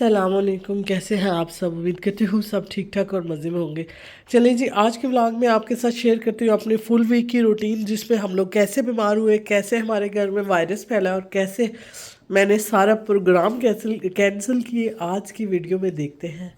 अस्सलाम वालेकुम। कैसे हैं आप सब? उम्मीद करती हूँ सब ठीक ठाक और मज़े में होंगे। चलिए जी, आज के व्लॉग में आपके साथ शेयर करती हूँ अपने फुल वीक की रूटीन, जिसमें हम लोग कैसे बीमार हुए, कैसे हमारे घर में वायरस फैला और कैसे मैंने सारा प्रोग्राम कैंसिल किए। आज की वीडियो में देखते हैं।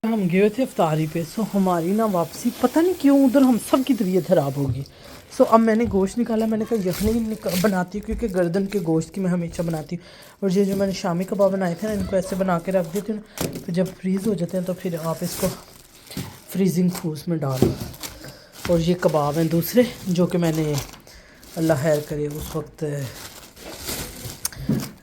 हम गए थे इफ्तारी पे, सो हमारी ना वापसी पता नहीं क्यों उधर हम सब की तबीयत ख़राब होगी। सो अब मैंने गोश्त निकाला, मैंने कहा यखनी बनाती हूँ क्योंकि गर्दन के गोश्त की मैं हमेशा बनाती हूँ। और ये जो मैंने शामी कबाब बनाए थे ना, इनको ऐसे बना के रख देती हूँ ना, फिर जब फ्रीज़ हो जाते हैं तो फिर आप इसको फ्रीजिंग फूड्स में डाल दो। और ये कबाब हैं दूसरे जो कि मैंने अल्लाह खैर करे उस वक्त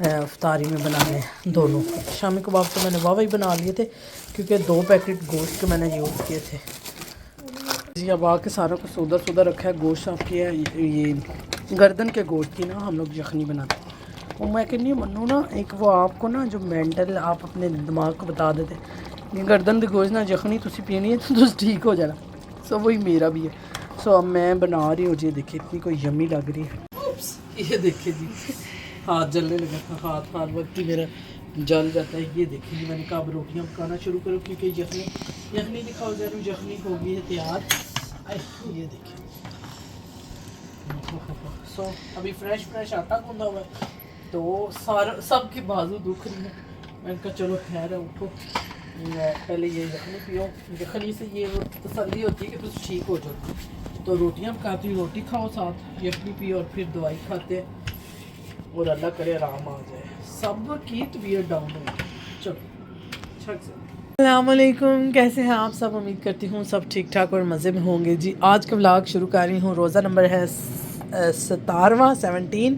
इफ्तारी में बनाने दोनों। शामी कबाब तो मैंने वाह बना लिए थे क्योंकि 2 पैकेट गोश्त के मैंने यूज़ किए थे जी। अब आके सारा कुछ सौदा रखा है। गोश्त आपकी है ये गर्दन के गोश्त की ना हम लोग यखनी बनाते हैं। और मैं कहनी मनु ना, एक वो आपको ना जो मेंटल आप अपने दिमाग को बता देते ये गर्दन के गोश्त ना यखनी तुसी पीनी है तो ठीक हो जाना। सो वही मेरा भी है। सो अब मैं बना रही हूँ जी। देखिए इतनी कोई यम्मी लग रही है। ये देखिए जी, हाथ जलने लगा था। हाथ हर वक्त ही मेरा जल जाता है। ये देखिए जी, मैंने कहा अब रोटियाँ पकाना शुरू करो क्योंकि यखनी दिखाओ जरूर। यखनी हो गई है तैयार। ये देखिए सो अभी फ्रेश आटा गूंदा हुआ है तो सबकी बाजू दुख रही है। मैंने कहा चलो खैर है, उठो पहले ये यखनी पियो। यखनी से ये तसल्ली होती है कि तुम ठीक हो जाओ। तो रोटियाँ पकाती हूँ, रोटी खाओ साथ, यखनी पियो और फिर दवाई खाते हैं और अल्लाह करे आराम आ जाए। सब की तबीयत डाउन हो। चलो अस्सलाम वालेकुम। कैसे हैं आप सब? उम्मीद करती हूँ सब ठीक ठाक और मज़े में होंगे जी। आज का व्लॉग शुरू कर रही हूँ। रोज़ा नंबर है 17।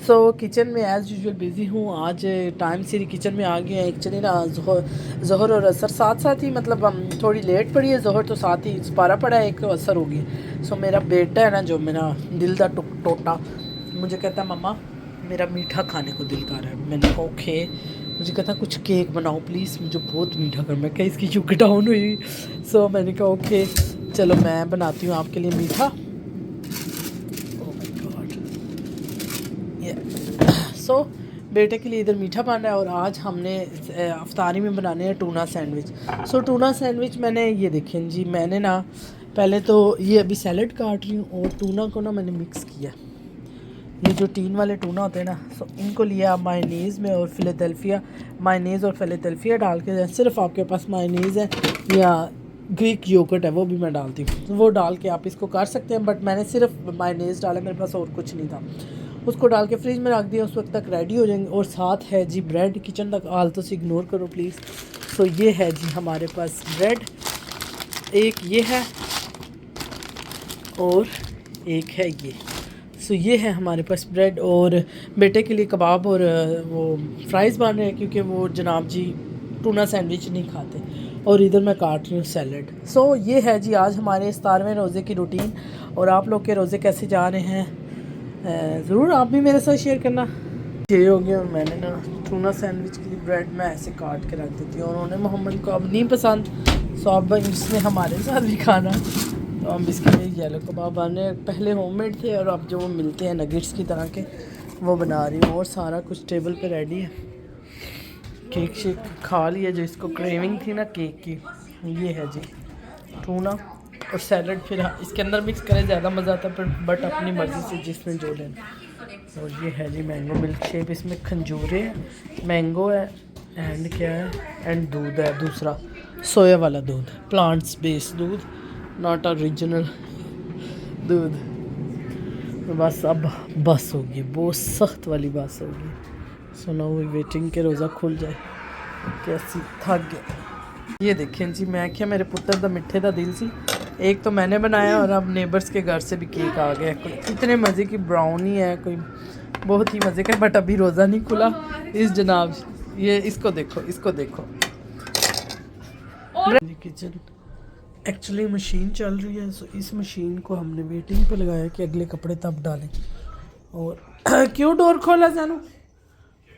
सो किचन में एज़ यूजुअल बिज़ी हूँ। आज टाइम से किचन में आ गए हैं। एक्चुअली ना ज़ोहर और असर साथ ही, मतलब हम थोड़ी लेट पड़ी है। ज़ोहर तो साथ ही पारा पड़ा है, एक असर हो गई। सो मेरा बेटा है ना, जो मेरा दिल का टोटा, मुझे कहता है मम्मा मेरा मीठा खाने को दिल कर रहा है। मैंने कहा ओके। मुझे कहता कुछ केक बनाओ प्लीज़, मुझे बहुत मीठा कर। मैं कहा इसकी शुगर डाउन हुई। सो मैंने कहा ओके चलो मैं बनाती हूँ आपके लिए मीठा। Oh my God. सो बेटे के लिए इधर मीठा बन रहा है। और आज हमने अफ्तारी में बनाने हैं टूना सैंडविच। सो टूना सैंडविच मैंने ये देखें जी, मैंने ना पहले तो ये अभी सैलड काट रही हूँ और टूना को ना मैंने मिक्स किया। ये जो टीन वाले टूना होते हैं ना, सो इनको लिया मायनीज़ में और फिलाडेल्फिया, मायनीज़ और फिलाडेल्फिया डाल के, सिर्फ आपके पास मायनीज़ है या ग्रीक योगर्ट है वो भी मैं डालती हूँ, वो डाल के आप इसको कर सकते हैं। बट मैंने सिर्फ मायनीज़ डाला, मेरे पास और कुछ नहीं था। उसको डाल के फ्रिज में रख दिया, उस वक्त तक रेडी हो जाएंगे। और साथ है जी ब्रेड। किचन तक आलतू से इग्नोर करो प्लीज़। सो ये है जी हमारे पास ब्रेड, एक ये है और एक है ये। सो ये है हमारे पास ब्रेड। और बेटे के लिए कबाब और वो फ्राइज़ बन रहे हैं क्योंकि वो जनाब जी टूना सैंडविच नहीं खाते। और इधर मैं काट रही हूँ सैलड। सो ये है जी आज हमारे 17वें रोज़े की रूटीन। और आप लोग के रोज़े कैसे जा रहे हैं ज़रूर आप भी मेरे साथ शेयर करना। ये हो गया। मैंने ना टूना सैंडविच के लिए ब्रेड में ऐसे काट के रख देती हूँ। और उन्होंने मोहम्मद को अब नहीं पसंद, सो अब इसने हमारे साथ भी खाना। तो हम इसके लिए येलो कबाब बने, पहले होममेड थे और अब जो वो मिलते हैं नगेट्स की तरह के, वो बना रही हूँ। और सारा कुछ टेबल पे रेडी है। केक शेक खा लिया जो इसको क्रेविंग थी ना केक की। ये है जी टूना और सैलड। फिर इसके अंदर मिक्स करें ज़्यादा मज़ा आता है, बट अपनी मर्ज़ी से जिसमें जो लेना। और ये है जी मैंगो मिल्क शेक। इसमें खंजूरे हैं, मैंगो है एंड क्या है एंड दूध है, दूसरा सोया वाला दूध, प्लांट्स बेस्ड दूध, नॉट ओरिजिनल दूध। तो बस अब बस होगी, बहुत सख्त वाली बस होगी। सुना हुई वेटिंग के रोज़ा खुल जाए। कैसी थक गया। ये देखें जी, मैं क्या मेरे पुत्र दा मिठे दा दिल सी। एक तो मैंने बनाया और अब नेबर्स के घर से भी केक आ गया। कोई इतने मज़े की ब्राउनी है, कोई बहुत ही मज़े का। बट अभी रोज़ा नहीं खुला। इस जनाब ये इसको देखो, इसको देखो। किचन एक्चुअली मशीन चल रही है। सो इस मशीन को हमने वेटिंग पे लगाया कि अगले कपड़े तब डालें। और क्यों डोर खोला जानू।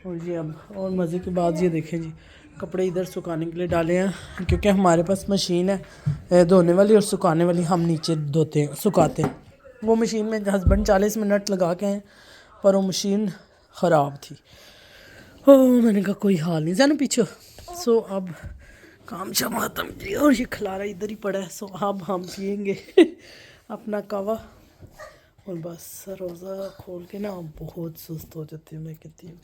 और ये अब और मज़े की बात ये देखें जी, कपड़े इधर सुखाने के लिए डाले हैं क्योंकि हमारे पास मशीन है धोने वाली और सुखाने वाली। हम नीचे धोते हैं, सुखाते हैं। वो मशीन में हस्बैंड 40 मिनट लगा के हैं पर वो मशीन ख़राब थी। मैंने कहा कोई हाल नहीं, जाना पीछे। सो अब काम शाम ख़त्म किया और ये खलारा इधर ही पड़ा है। सो अब हम पियेंगे अपना कहवा और बस रोज़ा खोल के ना अब बहुत सुस्त हो जाती हूँ। मैं कहती हूँ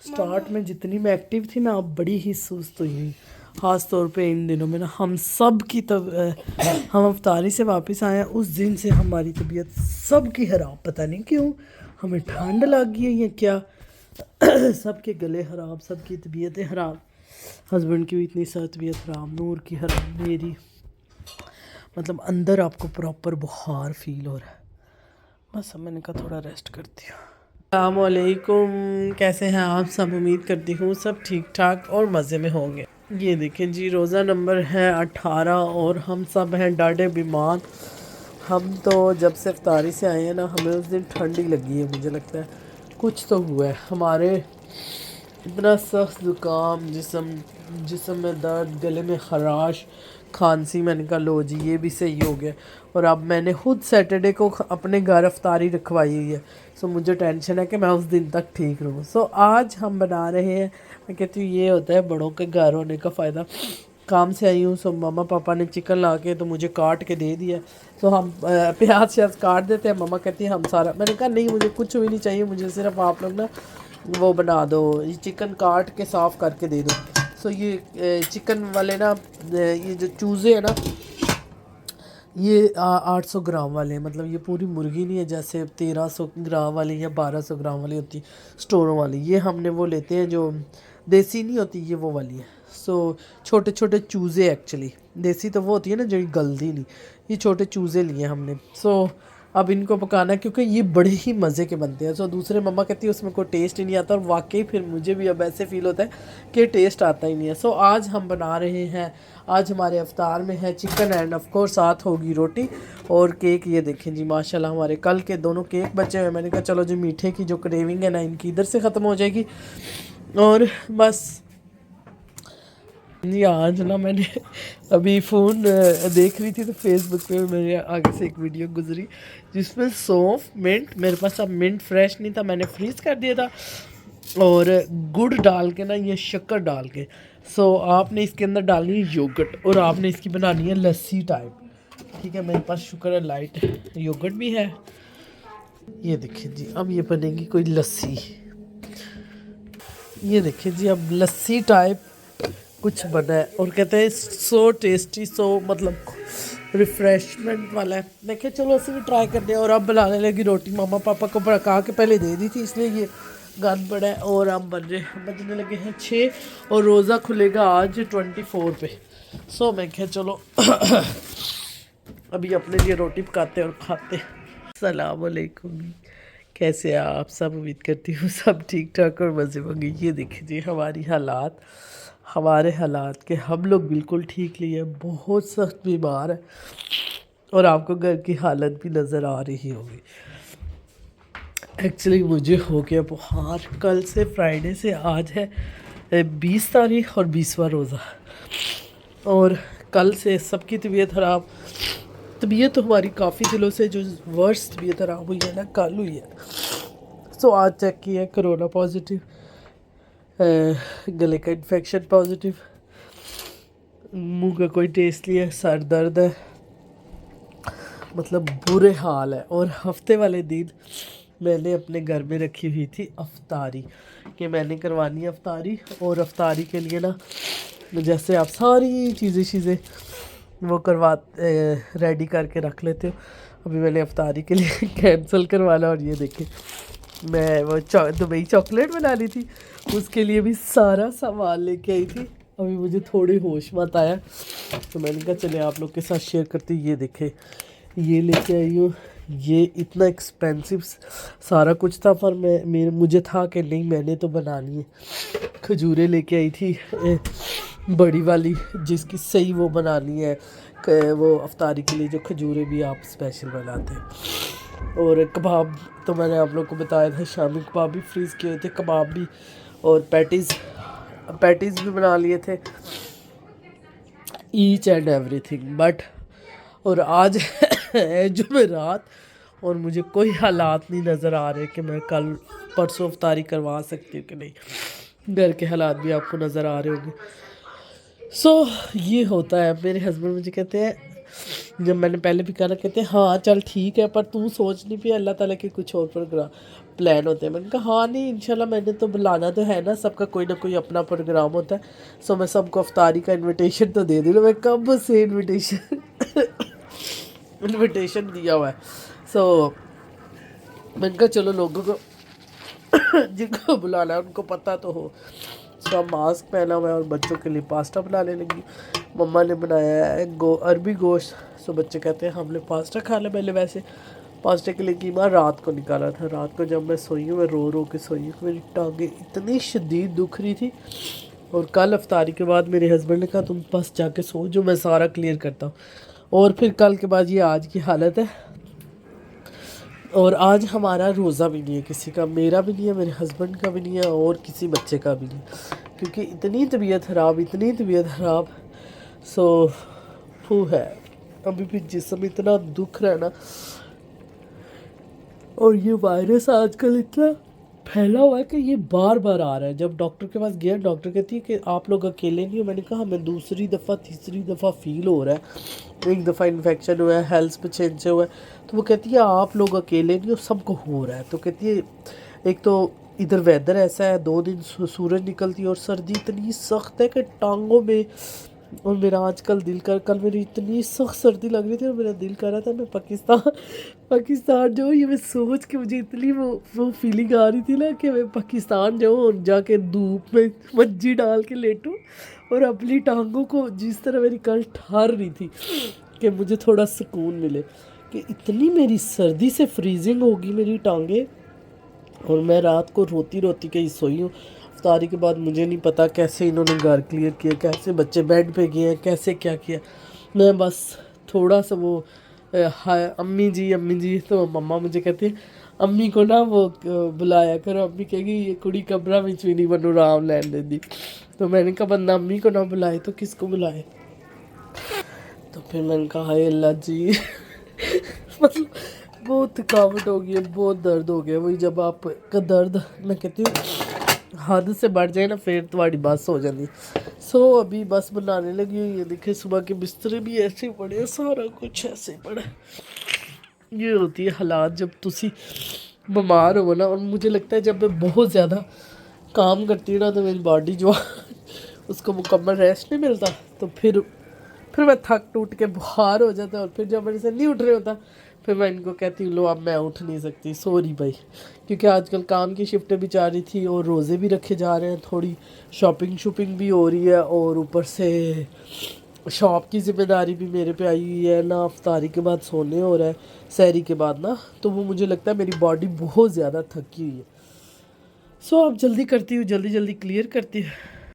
स्टार्ट में जितनी मैं एक्टिव थी ना अब बड़ी ही सुस्त हुई हुई, ख़ास तौर पे इन दिनों में ना हम सब की हम अफ्तारी से वापस आए हैं उस दिन से हमारी तबीयत सब की ख़राब, पता नहीं क्यों, हमें ठंड लग गई है या क्या सबके गले ख़राब, सबकी तबीयतें ख़राब, हस्बैंड की भी इतनी सारी तबीयत ख़राब, नूर की ख़राब, मेरी, मतलब अंदर आपको प्रॉपर बुखार फील हो रहा है। बस अब मैंने कहा थोड़ा रेस्ट करती हूँ। अस्सलामुअलैकुम, कैसे हैं आप सब? उम्मीद करती हूँ सब ठीक ठाक और मज़े में होंगे। ये देखें जी, रोज़ा नंबर है 18 और हम सब हैं डाढ़े बीमार। हम तो जब से इफ्तारी से आए हैं ना हमें उस दिन ठंड ही लगी है, मुझे लगता है कुछ तो हुआ है हमारे, इतना सख्त ज़ुकाम, जिस्म में दर्द, गले में खराश, खांसी। मैंने कहा लो जी ये भी सही हो गया। और अब मैंने खुद सैटरडे को अपने घर अफ्तारी रखवाई हुई है। सो मुझे टेंशन है कि मैं उस दिन तक ठीक रहूँ। सो आज हम बना रहे हैं, मैं कहती हूँ ये होता है बड़ों के घर होने का फ़ायदा। काम से आई हूँ, सो मम्मा पापा ने चिकन ला के तो मुझे काट के दे दिया। सो हम प्याज श्याज काट देते हैं, मम्मा कहती है हम सारा, मैंने कहा नहीं मुझे कुछ भी नहीं चाहिए, मुझे सिर्फ आप लोग ना वो बना दो, ये चिकन काट के साफ़ करके दे दो। सो ये चिकन वाले ना, ये जो चूज़े हैं ना ये 800 ग्राम वाले हैं, मतलब ये पूरी मुर्गी नहीं है जैसे 1300 ग्राम वाली या 1200 ग्राम वाली होती स्टोरों वाली। ये हमने वो लेते हैं जो देसी नहीं होती, ये वो वाली है। सो छोटे छोटे चूज़े, एक्चुअली देसी तो वो होती है ना जो गलती नहीं, ये छोटे चूज़े लिए हमने। सो अब इनको पकाना है क्योंकि ये बड़े ही मज़े के बनते हैं। सो दूसरे मम्मा कहती है उसमें कोई टेस्ट ही नहीं आता, और वाकई फिर मुझे भी अब ऐसे फ़ील होता है कि टेस्ट आता ही नहीं है। सो आज हम बना रहे हैं, आज हमारे अफ्तार में है चिकन एंड ऑफ कोर्स साथ होगी रोटी और केक। ये देखें जी माशाल्लाह हमारे कल के दोनों केक बचे हुए। मैंने कहा चलो जी मीठे की जो क्रेविंग है ना इनकी इधर से ख़त्म हो जाएगी। और बस जी आज ना मैंने अभी फ़ोन देख रही थी तो फेसबुक पे मेरे आगे से एक वीडियो गुजरी जिसमें सौंफ, मिंट, मेरे पास अब मिंट फ्रेश नहीं था, मैंने फ्रीज़ कर दिया था, और गुड़ डाल के ना ये शक्कर डाल के, सो आपने इसके अंदर डालनी है योगर्ट और आपने इसकी बनानी है लस्सी टाइप। ठीक है, मेरे पास शुक्र है लाइट योगर्ट भी है। ये देखिए जी अब ये बनेगी कोई लस्सी। ये देखिए जी अब लस्सी टाइप कुछ बना है और कहते हैं सो टेस्टी, सो मतलब रिफ़्रेशमेंट वाला है। देखिए चलो ਅਸੀਂ भी ट्राई करते हैं। और अब बनाने लगी रोटी, मम्मा पापा को पका के पहले दे दी थी इसलिए ये गंद पड़ा है। और अब बजने लगे हैं 6 और रोज़ा खुलेगा आज 24 पे। सो मैं क्या चलो अभी अपने लिए रोटी पकाते और खाते। अस्सलाम वालेकुम, कैसे आप सब? उम्मीद करती हूँ सब ठीक ठाक और मज़े होंगे। ये देखिए जी हमारे हालात के हम लोग बिल्कुल ठीक नहीं है, बहुत सख्त बीमार है और आपको घर की हालत भी नज़र आ रही होगी। एक्चुअली मुझे हो गया बुखार कल से, फ्राइडे से आज है 20 तारीख और 20वां रोज़ा, और कल से सबकी तबीयत ख़राब। तबीयत तो हमारी काफ़ी दिनों से जो वर्स तबीयत ख़राब हुई है ना कल हुई है। सो आज चेक किया कोरोना पॉजिटिव, गले का इन्फेक्शन पॉजिटिव, मुंह का कोई टेस्ट नहीं है, सर दर्द है, मतलब बुरे हाल है। और हफ्ते वाले दिन मैंने अपने घर में रखी हुई थी अफ्तारी कि मैंने करवानी है अफ्तारी, और अफ्तारी के लिए ना जैसे आप सारी चीज़ें वो रेडी करके रख लेते हो। अभी मैंने अफ्तारी के लिए कैंसिल करवाना, और ये देखें मैं वो दुबई चॉकलेट बना ली थी, उसके लिए भी सारा सामान लेके आई थी। अभी मुझे थोड़ी होश मत आया तो मैंने कहा चले आप लोग के साथ शेयर करती। ये देखे ये लेके आई हूँ, ये इतना एक्सपेंसिव सारा कुछ था, पर मुझे था कि नहीं मैंने तो बनानी है। खजूरें लेके आई थी बड़ी वाली जिसकी सही वो बनानी है, वो अफ्तारी के लिए जो खजूरें भी आप स्पेशल बनाते हैं। और कबाब तो मैंने आप लोग को बताया था, शामी कबाब भी फ्रीज़ किए थे, कबाब भी, और पैटीज़ भी बना लिए थे, ईच एंड एवरीथिंग। बट और आज है जुमेरात और मुझे कोई हालात नहीं नज़र आ रहे कि मैं कल परसों अफ्तारी करवा सकती हूँ कि नहीं। گھر کے حالات بھی آپ کو نظر آ رہے ہوں گے. سو یہ ہوتا ہے. میرے ہسبینڈ مجھے کہتے ہیں, جب میں نے پہلے بھی کہا, کہتے ہیں ہاں چل ٹھیک ہے پر تو سوچ نہیں پیا, اللہ تعالیٰ کے کچھ اور پلان ہوتے ہیں. میں نے کہا ہاں نہیں انشاءاللہ میں نے تو بلانا تو ہے نا, سب کا کوئی نہ کوئی اپنا پروگرام ہوتا ہے. سو میں سب کو افطاری کا انویٹیشن تو دے دوں. میں کب سے انویٹیشن دیا ہوا ہے. سو میں نے کہا چلو لوگوں کو جن کو بلانا ہے ان کو پتہ تو ہو. سو ماسک پہنا ہوا ہے اور بچوں کے لیے پاستا بنانے لگی. مما نے بنایا ہے عربی گوشت. سو بچے کہتے ہیں ہم نے پاستا کھانا. پہلے ویسے پاستے کے لیے قیمہ رات کو نکالا تھا. رات کو جب میں سوئی ہوں, میں رو رو کے سوئی ہوں, میری ٹانگیں اتنی شدید دکھ رہی تھی. اور کل افطاری کے بعد میرے ہسبینڈ نے کہا تم بس جا کے سو, جو میں سارا کلیئر کرتا ہوں. اور پھر کل کے بعد یہ آج کی حالت ہے. اور آج ہمارا روزہ بھی نہیں ہے کسی کا, میرا بھی نہیں ہے, میرے ہسبینڈ کا بھی نہیں ہے, اور کسی بچے کا بھی نہیں, کیونکہ اتنی طبیعت خراب. سو وہ ہے ابھی بھی جسم اتنا دکھ رہا ہے نا. اور یہ وائرس آج کل اتنا پھیلا ہوا ہے کہ یہ بار بار آ رہا ہے. جب ڈاکٹر کے پاس گیا, ڈاکٹر کہتی ہے کہ آپ لوگ اکیلے نہیں ہو. میں نے کہا ہمیں دوسری دفعہ تیسری دفعہ فیل ہو رہا ہے, ایک دفعہ انفیکشن ہوا ہے, ہیلتھ پہ چینج ہوا ہے. تو وہ کہتی ہے آپ لوگ اکیلے نہیں ہو, سب کو ہو رہا ہے. تو کہتی ہے ایک تو ادھر ویدر ایسا ہے, 2 دن سورج نکلتی ہے, اور سردی اتنی سخت ہے کہ ٹانگوں میں. اور میرا آج کل کل میری اتنی سخت سردی لگ رہی تھی, اور میرا دل کر رہا تھا میں پاکستان جاؤں. یہ میں سوچ کے مجھے اتنی وہ فیلنگ آ رہی تھی نا کہ میں پاکستان جاؤں اور جا کے دھوپ میں منجی ڈال کے لیٹوں, اور اپنی ٹانگوں کو جس طرح میری کل ٹھار رہی تھی کہ مجھے تھوڑا سکون ملے. کہ اتنی میری سردی سے فریزنگ ہوگی میری ٹانگیں. اور میں رات کو روتی کہیں سوئی ہوں. افطاری کے بعد مجھے نہیں پتا کیسے انہوں نے گھر کلیئر کیا, کیسے بچے بیڈ پہ گئے ہیں, کیسے کیا کیا. میں بس تھوڑا سا وہ امی جی تو مما مجھے کہتے ہیں امی کو نا وہ بلایا کرو. امی کہے گی یہ کڑی کمرہ میں بھی نہیں بنو رام لین دیں دی. تو میں نے کہا بندہ امی کو نہ بلائے تو کس کو بلائے. تو پھر میں نے کہا ہائے اللہ جی مطلب بہت تھکاوٹ ہو گئی ہے, بہت درد ہو گیا. وہی جب آپ کا درد میں کہتی ہوں حد سے بڑھ جائے نا, پھر تمہاری بس ہو جاتی. سو ابھی بس بنانے لگی ہوئی ہے. دیکھیں صبح کے بسترے بھی ایسے پڑے ہیں, سارا کچھ ایسے پڑا. یہ ہوتی ہے حالات جب تسی بیمار ہو نا. اور مجھے لگتا ہے جب میں بہت زیادہ کام کرتی ہوں نا تو میری باڈی جو اس کو مکمل ریسٹ نہیں ملتا, تو پھر میں تھک ٹوٹ کے بخار ہو جاتا ہے. اور پھر جب میرے سے نہیں اٹھ رہے ہوتا, پھر میں ان کو کہتی ہوں لو اب میں اٹھ نہیں سکتی, سوری بھائی. کیونکہ آج کل کام کی شفٹیں بھی جا رہی تھی, اور روزے بھی رکھے جا رہے ہیں, تھوڑی شاپنگ بھی ہو رہی ہے, اور اوپر سے شاپ کی ذمہ داری بھی میرے پہ آئی ہوئی ہے نا. افطاری کے بعد سونے ہو رہا ہے, سحری کے بعد نا. تو وہ مجھے لگتا ہے میری باڈی بہت زیادہ تھکی ہوئی ہے. سو اب جلدی کرتی ہوں, جلدی کلیئر کرتی ہوں.